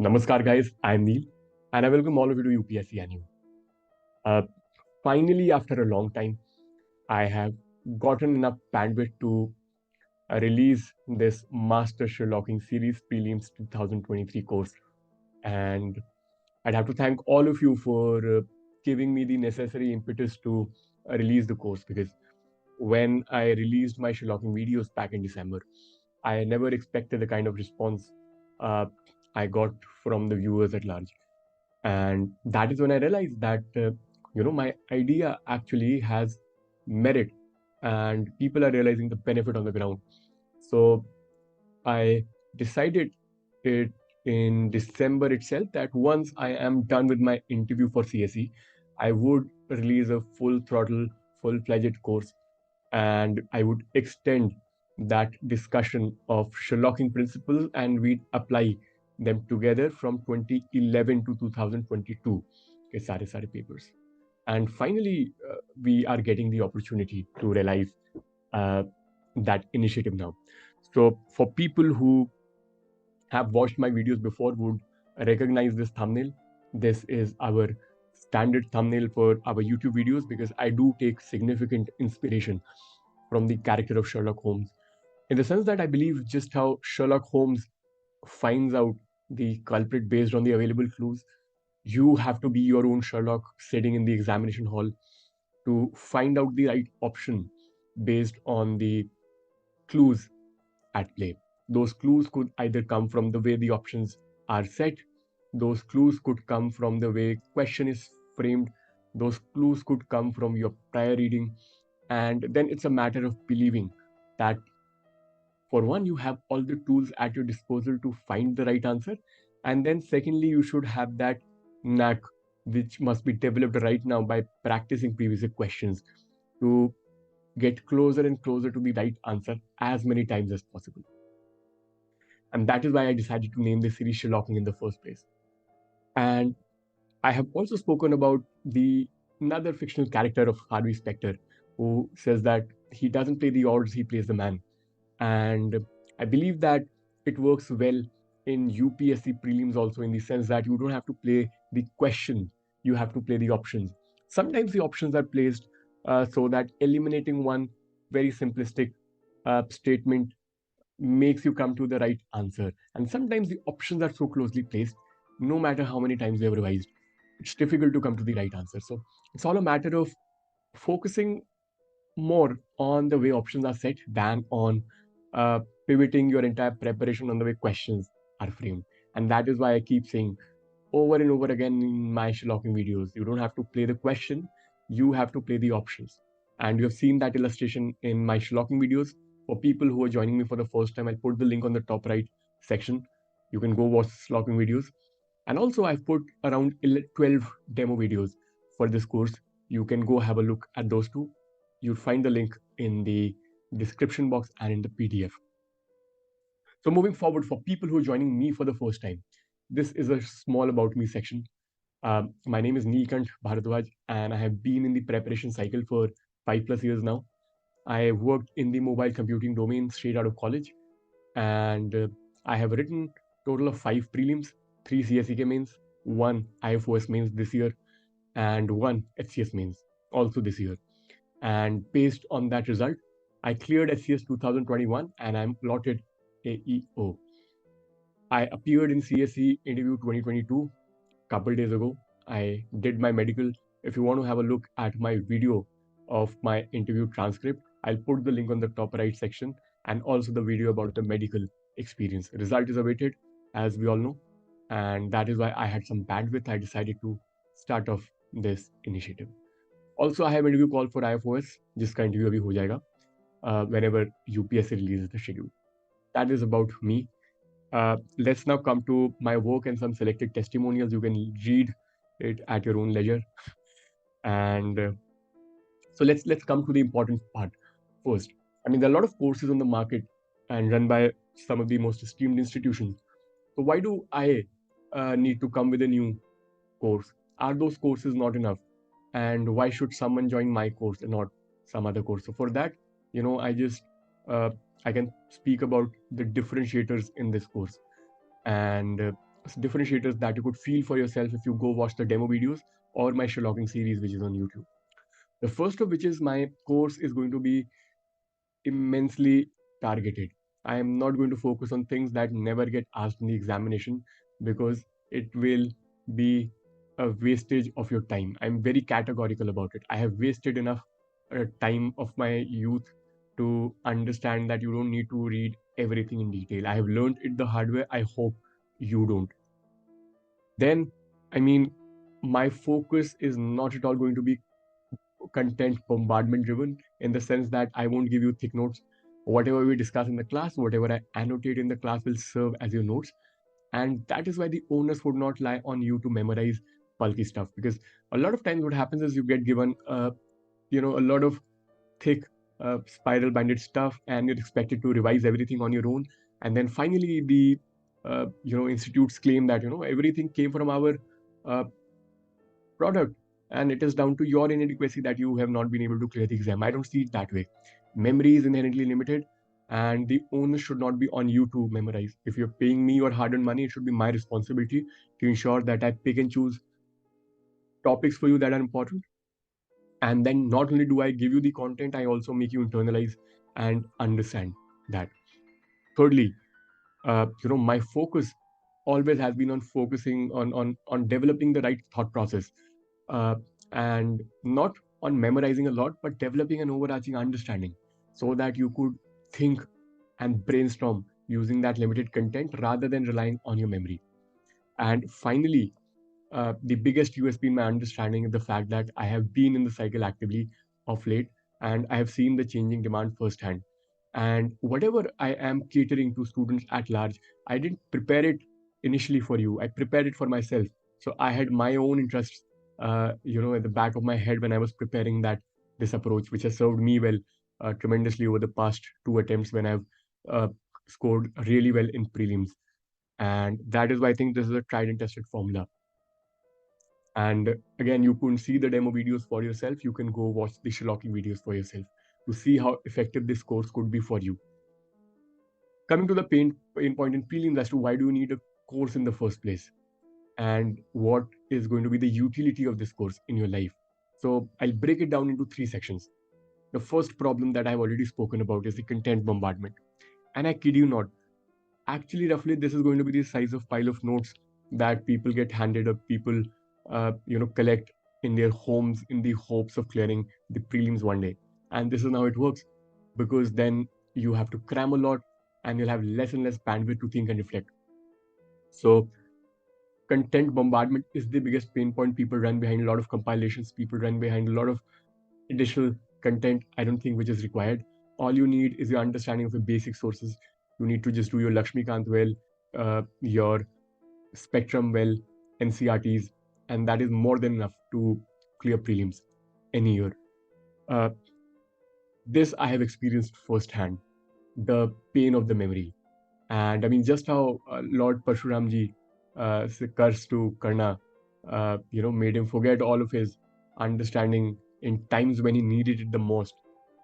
Namaskar guys, I'm Neil and I welcome all of you to UPSC Annual. Uh, Finally, after a long time, I have gotten enough bandwidth to release this Master Sherlocking Series Prelims 2023 course. And I'd have to thank all of you for giving me the necessary impetus to release the course, because when I released my Sherlocking videos back in December, I never expected the kind of response uh, I got from the viewers at large. And that is when I realized that my idea actually has merit and people are realizing the benefit on the ground. So I decided it in December itself that once I am done with my interview for CSE, I would release a full throttle, full-fledged course, and I would extend that discussion of Sherlocking principles and we'd apply them together from 2011 to 2022 के सारे papers. And finally, we are getting the opportunity to realize that initiative now. So for people who have watched my videos before would recognize this thumbnail. This is our standard thumbnail for our YouTube videos because I do take significant inspiration from the character of Sherlock Holmes, in the sense that I believe just how Sherlock Holmes finds out the culprit based on the available clues, you have to be your own Sherlock sitting in the examination hall to find out the right option based on the clues at play. Those clues could either come from the way the options are set, those clues could come from the way question is framed, those clues could come from your prior reading, and then it's a matter of believing that for one, you have all the tools at your disposal to find the right answer, and then secondly, you should have that knack which must be developed right now by practicing previous questions to get closer and closer to the right answer as many times as possible. And that is why I decided to name this series Sherlocking in the first place. And I have also spoken about the another fictional character of Harvey Specter, who says that he doesn't play the odds, he plays the man. And I believe that it works well in UPSC prelims also, in the sense that you don't have to play the question, you have to play the options. Sometimes the options are placed so that eliminating one very simplistic statement makes you come to the right answer. And sometimes the options are so closely placed, no matter how many times they've revised, it's difficult to come to the right answer. So it's all a matter of focusing more on the way options are set than on pivoting your entire preparation on the way questions are framed. And that is why I keep saying over and over again in my Sherlocking videos, you don't have to play the question, you have to play the options. And you have seen that illustration in my Sherlocking videos. For people who are joining me for the first time, I'll put the link on the top right section. You can go watch Sherlocking videos. And also I've put around 12 demo videos for this course. You can go have a look at those too. You'll find the link in the description box and in the PDF. So moving forward, for people who are joining me for the first time, this is a small about me section. My name is Neelkant Bharadwaj, and I have been in the preparation cycle for 5+ years now. I worked in the mobile computing domain straight out of college, and I have written total of 5 prelims, 3 CSEK mains, 1 IFOS mains this year, and 1 HCS mains also this year. And based on that result, I cleared HCS 2021 and I'm allotted AEO. I appeared in CSE interview 2022 couple days ago. I did my medical. If you want to have a look at my video of my interview transcript, I'll put the link on the top right section, and also the video about the medical experience. Result is awaited, as we all know, and that is why I had some bandwidth. I decided to start off this initiative. Also, I have interview call for IFOS, जिसका interview अभी हो जाएगा whenever UPSC releases the schedule. That is about me. Let's now come to my work and some selected testimonials. You can read it at your own leisure. And so let's come to the important part first. I mean, there are a lot of courses on the market and run by some of the most esteemed institutions. So why do I need to come with a new course? Are those courses not enough? And why should someone join my course and not some other course? So for that, I can speak about the differentiators in this course. And differentiators that you could feel for yourself if you go watch the demo videos or my Sherlocking series, which is on YouTube. The first of which is my course is going to be immensely targeted. I am not going to focus on things that never get asked in the examination because it will be a wastage of your time. I'm very categorical about it. I have wasted enough time of my youth to understand that you don't need to read everything in detail. I have learned it the hard way. I hope you don't. Then, I mean, my focus is not at all going to be content bombardment driven in the sense that I won't give you thick notes. Whatever we discuss in the class, whatever I annotate in the class will serve as your notes. And that is why the onus would not lie on you to memorize bulky stuff. Because a lot of times what happens is you get given, a lot of thick spiral banded stuff and you're expected to revise everything on your own. And then finally the, institutes claim that, everything came from our uh, product and it is down to your inadequacy that you have not been able to clear the exam. I don't see it that way. Memory is inherently limited and the onus should not be on you to memorize. If you're paying me your hard-earned money, it should be my responsibility to ensure that I pick and choose topics for you that are important. And then not only do I give you the content, I also make you internalize and understand that. Thirdly, my focus always has been on focusing on developing the right thought process, uh, and not on memorizing a lot, but developing an overarching understanding so that you could think and brainstorm using that limited content rather than relying on your memory. And finally, the biggest USP in my understanding is the fact that I have been in the cycle actively of late and I have seen the changing demand firsthand. And whatever I am catering to students at large, I didn't prepare it initially for you. I prepared it for myself. So I had my own interests, at the back of my head when I was preparing this approach, which has served me well tremendously over the past two attempts when I've uh, scored really well in prelims. And that is why I think this is a tried and tested formula. And again, you can see the demo videos for yourself. You can go watch the Sherlocking videos for yourself to see how effective this course could be for you. Coming to the pain point in prelims as to why do you need a course in the first place and what is going to be the utility of this course in your life. So I'll break it down into three sections. The first problem that I've already spoken about is the content bombardment. And I kid you not, actually roughly this is going to be the size of pile of notes that people get handed up, people collect in their homes in the hopes of clearing the prelims one day. And this is how it works, because then you have to cram a lot and you'll have less and less bandwidth to think and reflect. So content bombardment is the biggest pain point. People run behind a lot of compilations, people run behind a lot of additional content, I don't think, which is required. All you need is your understanding of the basic sources. You need to just do your Lakshmikant well, your Spectrum well, NCRTs, and that is more than enough to clear prelims any year. Uh, this I have experienced firsthand, the pain of the memory. And I mean, just how Lord Parshuramji curse to Karna, made him forget all of his understanding in times when he needed it the most.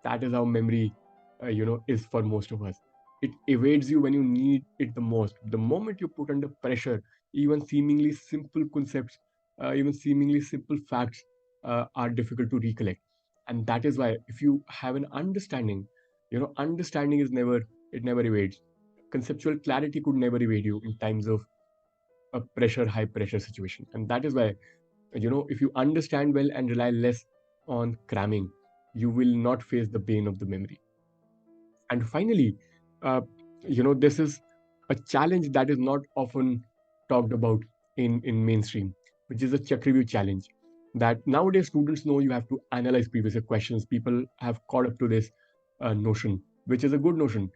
That is how memory, is for most of us. It evades you when you need it the most. The moment you put under pressure, even seemingly simple concepts, even seemingly simple facts are difficult to recollect. And that is why, if you have an understanding, understanding is never, it never evades. Conceptual clarity could never evade you in times of a pressure, high pressure situation. And that is why, if you understand well and rely less on cramming, you will not face the pain of the memory. And finally, uh, this is a challenge that is not often talked about in mainstream, which is a check review challenge. That nowadays students know you have to analyze previous questions. People have caught up to this notion, which is a good notion,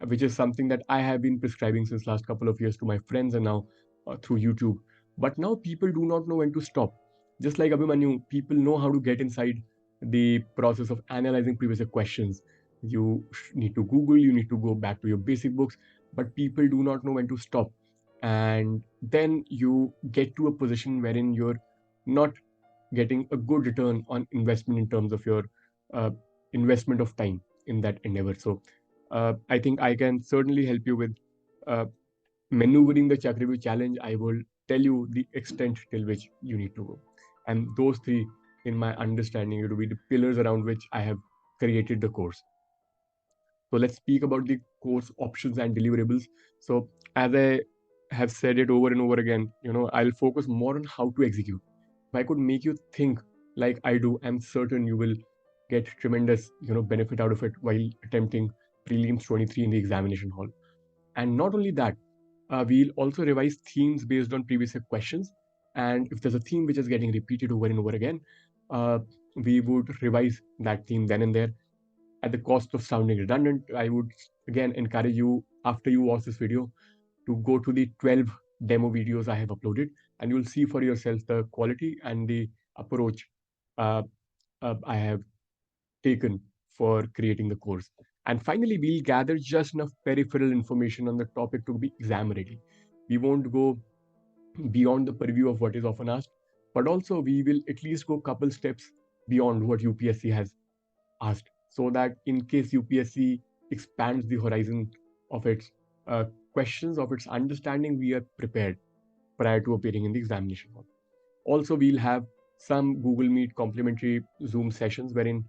which is something that I have been prescribing since last couple of years to my friends and now through YouTube. But now people do not know when to stop. Just like Abhimanyu, people know how to get inside the process of analyzing previous questions. You need to Google, you need to go back to your basic books, but people do not know when to stop. And then you get to a position wherein you're not getting a good return on investment in terms of your uh, investment of time in that endeavor. So I think I can certainly help you with uh, maneuvering the Chakravarti challenge, I will tell you the extent till which you need to go. And those three, in my understanding, it will be the pillars around which I have created the course. So let's speak about the course options and deliverables. So as I have said it over and over again, I'll focus more on how to execute. If I could make you think like I do, I'm certain you will get tremendous, benefit out of it while attempting Prelims 23 in the examination hall. And not only that, we'll also revise themes based on previous year questions. And if there's a theme which is getting repeated over and over again, we would revise that theme then and there. At the cost of sounding redundant, I would again encourage you, after you watch this video, to go to the 12 demo videos I have uploaded, and you'll see for yourself the quality and the approach uh, I have taken for creating the course. And finally, we'll gather just enough peripheral information on the topic to be exam ready. We won't go beyond the purview of what is often asked, but also we will at least go a couple steps beyond what UPSC has asked, so that in case UPSC expands the horizon of its questions, of its understanding, we are prepared prior to appearing in the examination hall. Also, we'll have some Google Meet complimentary Zoom sessions wherein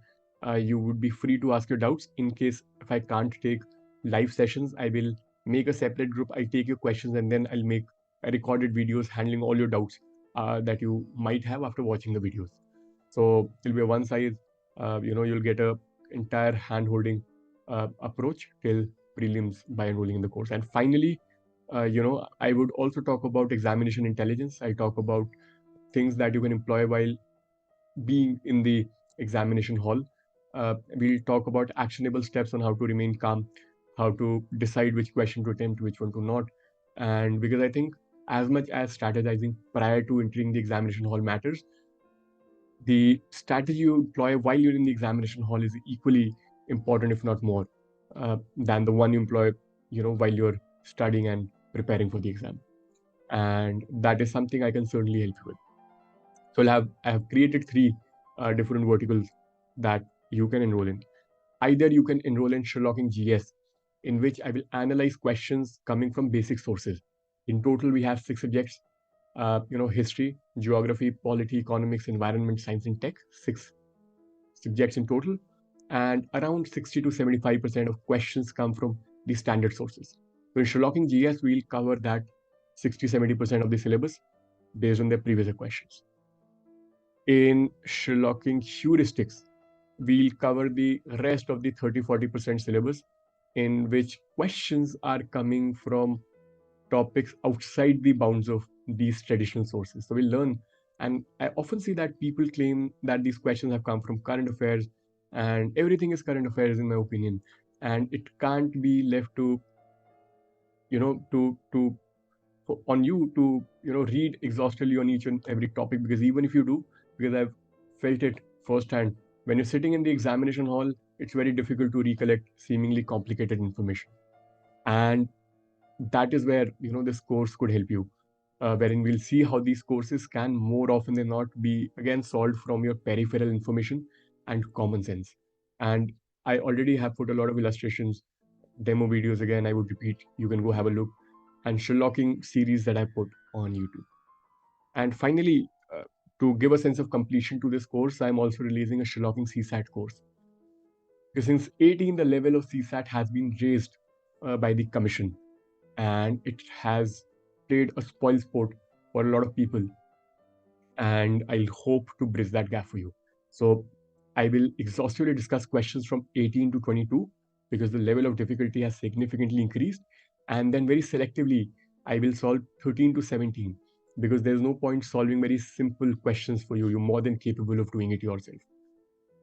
you would be free to ask your doubts. In case if I can't take live sessions, I will make a separate group. I'll take your questions and then I'll make recorded videos handling all your doubts that you might have after watching the videos. So it'll be a one size, you'll get a entire hand-holding approach till prelims by enrolling in the course. And finally, I would also talk about examination intelligence. I talk about things that you can employ while being in the examination hall. We'll talk about actionable steps on how to remain calm, how to decide which question to attempt, which one to not. And because I think as much as strategizing prior to entering the examination hall matters, the strategy you employ while you're in the examination hall is equally important, if not more, than the one you employ, while you're studying and preparing for the exam. And that is something I can certainly help you with. So I have created three different verticals that you can enroll in. Either you can enroll in Sherlocking GS, in which I will analyze questions coming from basic sources. In total, we have 6 subjects, history, geography, polity, economics, environment, science, and tech, 6 subjects in total. And around 60 to 75% of questions come from the standard sources. So in Sherlocking GS, we'll cover that 60-70% of the syllabus based on their previous questions. In Sherlocking heuristics, we'll cover the rest of the 30-40% syllabus, in which questions are coming from topics outside the bounds of these traditional sources. So we'll learn, and I often see that people claim that these questions have come from current affairs, and everything is current affairs in my opinion, and it can't be left to on you to read exhaustively on each and every topic, because even if you do, because I've felt it firsthand, when you're sitting in the examination hall, it's very difficult to recollect seemingly complicated information. And that is where this course could help you, wherein we'll see how these courses can more often than not be again solved from your peripheral information and common sense. And I already have put a lot of illustrations, demo videos, again I would repeat, you can go have a look, and Sherlocking series that I put on YouTube. And finally, to give a sense of completion to this course, I'm also releasing a Sherlocking CSAT course. Because since 18, the level of CSAT has been raised by the commission, and it has played a spoil sport for a lot of people. And I'll hope to bridge that gap for you. So I will exhaustively discuss questions from 18 to 22, because the level of difficulty has significantly increased. And then very selectively, I will solve 13 to 17, because there's no point solving very simple questions for you. You're more than capable of doing it yourself.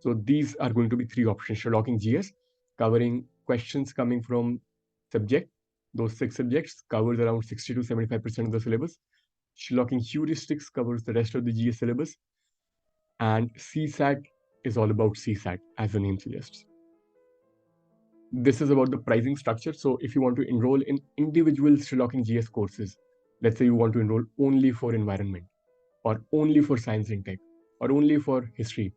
So these are going to be 3 options. Sherlocking GS, covering questions coming from subject. Those 6 subjects covers around 60 to 75% of the syllabus. Sherlocking heuristics covers the rest of the GS syllabus. And CSAT is all about CSAT, as the name suggests. This is about the pricing structure. So if you want to enroll in individual Sherlocking GS courses, let's say you want to enroll only for environment, or only for science and tech, or only for history,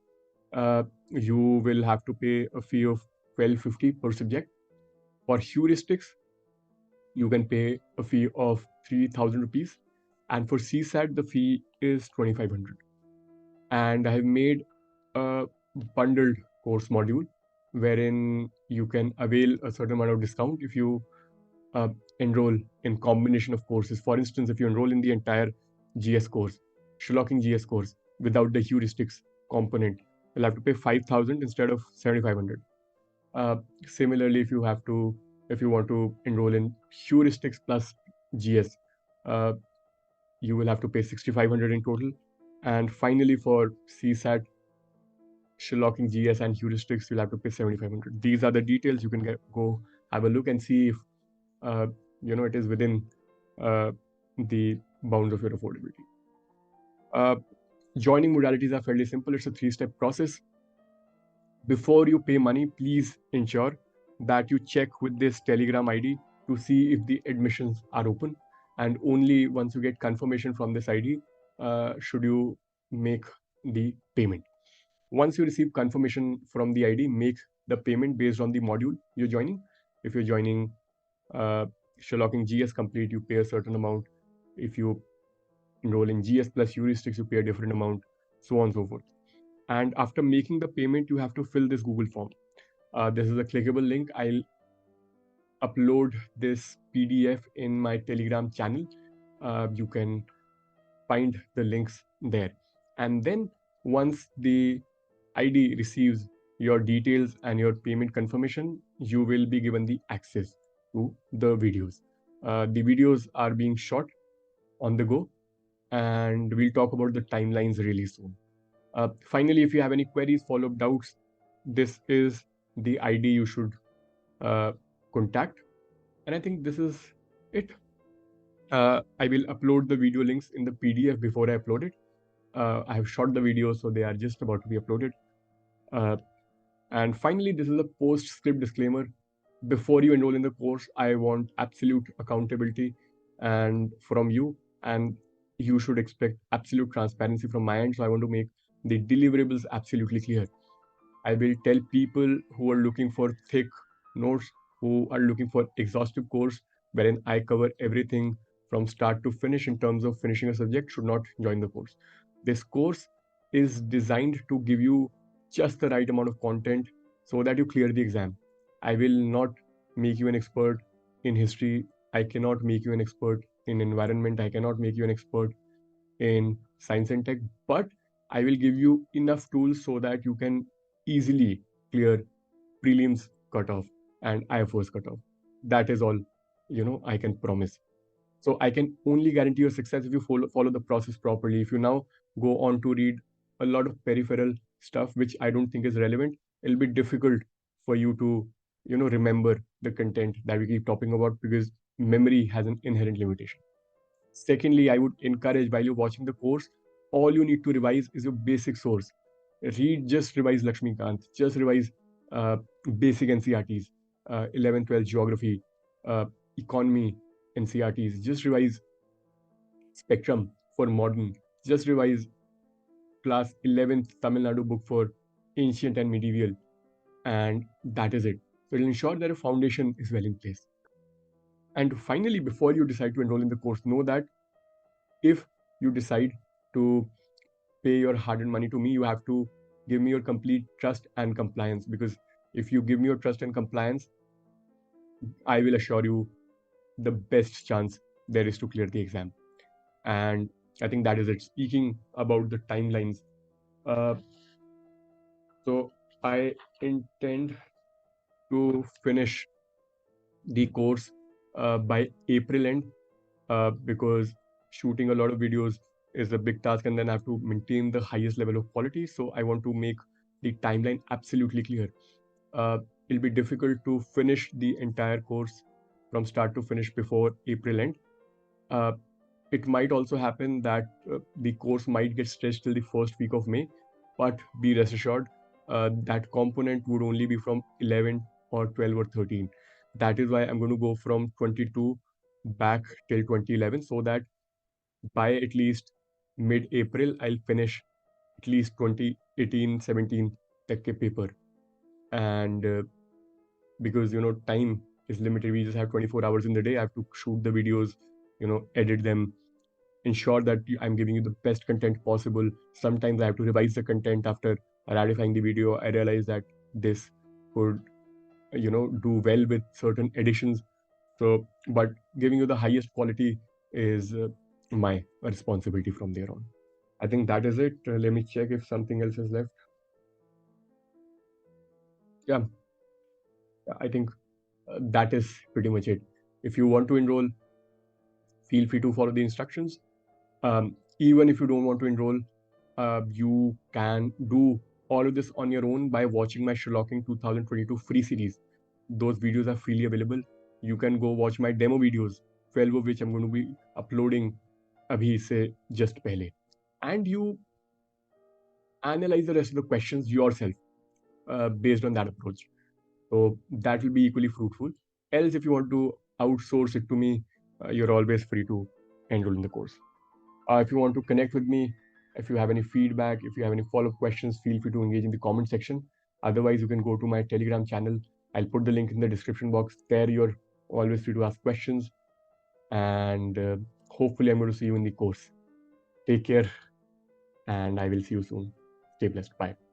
you will have to pay a fee of $12.50 per subject. For heuristics, you can pay a fee of 3,000 rupees, and for CSAT the fee is 2,500. And I have made a bundled course module wherein you can avail a certain amount of discount if you uh, enroll in combination of courses. For instance, if you enroll in the entire GS course, Sherlocking GS course, without the heuristics component, you'll have to pay 5,000 instead of 7,500. Similarly, if you want to enroll in heuristics plus GS, uh, you will have to pay 6,500 in total. And finally, for CSAT, Sherlocking GS and heuristics, you'll have to pay 7,500. These are the details. You can go have a look and see if uh, it is within uh, the bounds of your affordability. Joining modalities are fairly simple. It's a 3-step process. Before you pay money, please ensure that you check with this Telegram ID to see if the admissions are open. And only once you get confirmation from this ID, should you make the payment. Once you receive confirmation from the ID, make the payment based on the module you're joining. If you're joining Sherlocking GS Complete, you pay a certain amount. If you enroll in GS plus heuristics, you pay a different amount, so on and so forth. And after making the payment, you have to fill this Google form. This is a clickable link. I'll upload this PDF in my Telegram channel. You can find the links there. And then once the ID receives your details and your payment confirmation, you will be given the access to the videos. The videos are being shot on the go, and we'll talk about the timelines really soon. Finally, if you have any queries, follow-up doubts, this is the ID you should contact. And I think this is it. I will upload the video links in the PDF before I upload it. I have shot the video, so they are just about to be uploaded. And finally, this is a post-script disclaimer. Before you enroll in the course, I want absolute accountability and from you, and you should expect absolute transparency from my end. So I want to make the deliverables absolutely clear. I will tell people who are looking for thick notes, who are looking for exhaustive course, wherein I cover everything from start to finish in terms of finishing a subject, should not join the course. This course is designed to give you just the right amount of content so that you clear the exam. I will not make you an expert in history. I cannot make you an expert in environment. I cannot make you an expert in science and tech, but I will give you enough tools so that you can easily clear prelims cutoff and IFOS cutoff. That is all, I can promise. So I can only guarantee your success if you follow the process properly. If you now go on to read a lot of peripheral stuff, which I don't think is relevant, it'll be difficult for you to, remember the content that we keep talking about, because memory has an inherent limitation. Secondly, I would encourage, while you're watching the course, all you need to revise is your basic source. Just revise Lakshmikant, just revise basic NCRTs, 11th, 12th geography, economy NCRTs, just revise spectrum for modern, just revise class 11th Tamil Nadu book for ancient and medieval, and that is it. So it'll ensure that a foundation is well in place. And finally, before you decide to enroll in the course, know that if you decide to pay your hard-earned money to me, you have to give me your complete trust and compliance, because if you give me your trust and compliance, I will assure you the best chance there is to clear the exam. And I think that is it. Speaking about the timelines, so I intend to finish the course by April end, because shooting a lot of videos is a big task, and then I have to maintain the highest level of quality. So I want to make the timeline absolutely clear. It'll be difficult to finish the entire course from start to finish before April end. It might also happen that the course might get stretched till the first week of May, but be rest assured that component would only be from 11 or 12 or 13. That is why I'm going to go from 22 back till 2011, so that by at least mid-April, I'll finish at least 2018, 17 tech ke paper. And because, time is limited. We just have 24 hours in the day. I have to shoot the videos, edit them, ensure that I'm giving you the best content possible. Sometimes I have to revise the content after ratifying the video. I realize that this could, do well with certain additions. So, but giving you the highest quality is my responsibility from there on. I think that is it. Let me check if something else is left. Yeah, I think that is pretty much it. If you want to enroll, feel free to follow the instructions. Even if you don't want to enroll, you can do all of this on your own by watching my Sherlocking 2022 free series. Those videos are freely available. You can go watch my demo videos, 12 of which I'm going to be uploading abhi se just pehle. And you analyze the rest of the questions yourself based on that approach. So that will be equally fruitful. Else, if you want to outsource it to me, you're always free to enroll in the course. If you want to connect with me, if you have any feedback, if you have any follow-up questions, feel free to engage in the comment section. Otherwise, you can go to my Telegram channel. I'll put the link in the description box. There, you're always free to ask questions. And hopefully, I'm going to see you in the course. Take care, and I will see you soon. Stay blessed. Bye.